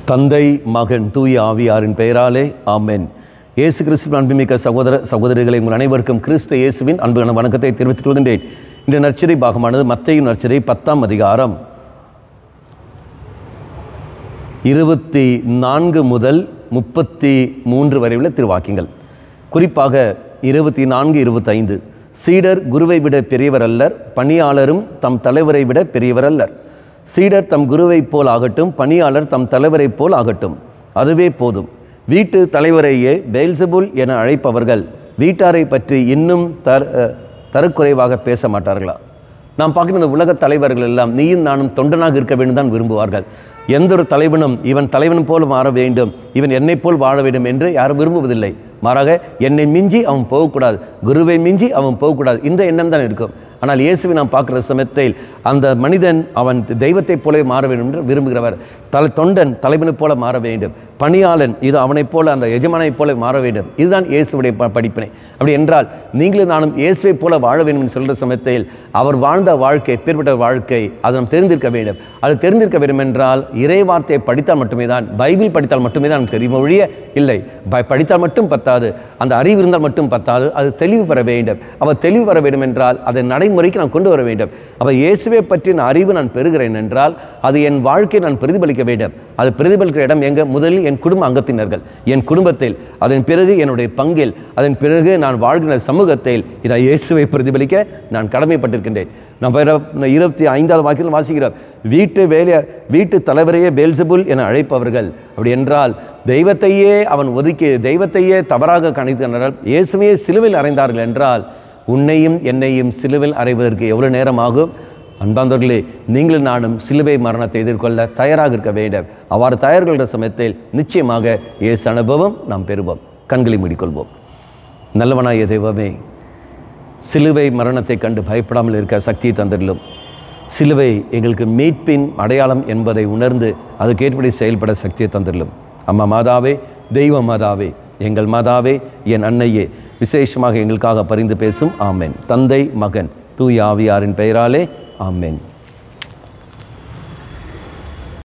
தந்தை, மகன், தூய ஆவியாரின் பெயராலே ஆமென். இயேசு கிறிஸ்துவின் அன்புமிக்க சகோதர சகோதரிகளை உங்கள் அனைவருக்கும் கிறிஸ்து இயேசுவின் அன்புக்கான வணக்கத்தை தெரிவித்துக் கொள்கின்றேன். இந்த நற்செய்தி பாகமானது மத்தேயு நற்செய்தி 10ஆம் அதிகாரம் 24 முதல் 33 வரை உள்ள திருவாக்கியங்கள். குறிப்பாக 24, 25. சீடர் குருவை விட பெரியவர் அல்லர், பணியாளரும் தம் தலைவரை விட பெரியவர் அல்லர். சீடர் தம் குருவைப் போல் ஆகட்டும், பணியாளர் தம் தலைவரைப் போல் ஆகட்டும், அதுவே போதும். வீட்டு தலைவரையே பெயல்செபூல் என அழைப்பவர்கள் வீட்டாரை பற்றி இன்னும் தரக்குறைவாக பேச மாட்டார்களா? நாம் பார்க்கிற இந்த உலக தலைவர்கள் எல்லாம் நீயும் நானும் தொண்டனாக இருக்க வேண்டும் தான் விரும்புவார்கள். எந்த ஒரு தலைவனும் இவன் தலைவன் போல் மாற வேண்டும், இவன் என்னை போல் வாழ வேண்டும் என்று யாரும் விரும்புவதில்லை. மாறாக என்னை மிஞ்சி அவன் போகக்கூடாது, குருவை மிஞ்சி அவன் போகக்கூடாது, இந்த எண்ணம் தான் இருக்கும். ஆனால் இயேசுவை நாம் பார்க்குற சமயத்தில் அந்த மனிதன் அவன் தெய்வத்தைப் போலவே மாற வேண்டும் என்று விரும்புகிறவர். தொண்டன் தலைவனைப் போல மாற வேண்டும், பணியாளன் இது அவனைப் போல அந்த எஜமானைப் போல மாற வேண்டும். இதுதான் இயேசுடைய படிப்பினை. அப்படி என்றால் நீங்களும் நானும் இயேசுவை போல வாழ வேண்டும் என்று சொல்கிற சமயத்தில் அவர் வாழ்ந்த வாழ்க்கை எப்பேற்பட்ட வாழ்க்கை அதை நாம் தெரிந்திருக்க வேண்டும். அது தெரிந்திருக்க வேண்டும் என்றால் இறை வார்த்தையை படித்தால் மட்டுமே தான், பைபிள் படித்தால் மட்டுமே தான் நமக்கு தெரியும் ஒழிய இல்லை. படித்தால் மட்டும் பத்தாது, அந்த அறிவு இருந்தால் மட்டும் பத்தாது, அது தெளிவு பெற வேண்டும். அவர் தெளிவு பெற வேண்டும் என்றால் அதை நடைமுறைக்கு நான் கொண்டு வர வேண்டும். அப்போ இயேசுவை பற்றின அறிவு நான் பெறுகிறேன் என்றால் அது என் வாழ்க்கையை நான் பிரதிபலிக்க வேண்டும். அது பிரதிபலிக்கிற இடம் எங்கே? முதலில் என் குடும்ப அங்கத்தினர்கள், என் குடும்பத்தில், அதன் பிறகு என்னுடைய பங்கில், அதன் பிறகு நான் வாழ்கிற சமூகத்தில் இதை இயேசுவை பிரதிபலிக்க நான் கடமைப்பட்டிருக்கின்றேன். நம்ம 25ஆவது வாக்கியத்தில் வாசிக்கிறோம், வீட்டு தலைவரையே பெயல்செபூல் என அழைப்பவர்கள். அப்படி என்றால் தெய்வத்தையே அவன் ஒதுக்கி தெய்வத்தையே தவறாக கணித்தனர், இயேசுவையே சிலுவையில் அறைந்தார்கள் என்றால் உன்னையும் என்னையும் சிலுவையில் அறைவதற்கு எவ்வளவு நேரம் ஆகும்? அன்பார்ந்தவர்களே, நீங்களும் நானும் சிலுவை மரணத்தை எதிர்கொள்ள தயாராக இருக்க வேண்டும். அவ்வாறு தயார்கொள்கிற சமயத்தில் நிச்சயமாக இயேசு அனுபவம் நாம் பெறுவோம். கண்களை மூடிக்கொள்வோம். நல்லவனாய தெய்வமே, சிலுவை மரணத்தை கண்டு பயப்படாமல் இருக்க சக்தியை தந்திரலும். சிலுவை எங்களுக்கு மீட்பின் அடையாளம் என்பதை உணர்ந்து அதுக்கேற்படி செயல்பட சக்தியை தந்திரலும். அம்மா மாதாவே, தெய்வ மாதாவே, எங்கள் மாதாவே, என் அன்னையே, விசேஷமாக எங்களுக்காக பரிந்து பேசும். ஆமென். தந்தை, மகன், தூய ஆவியாரின் பெயராலே ஆமென்.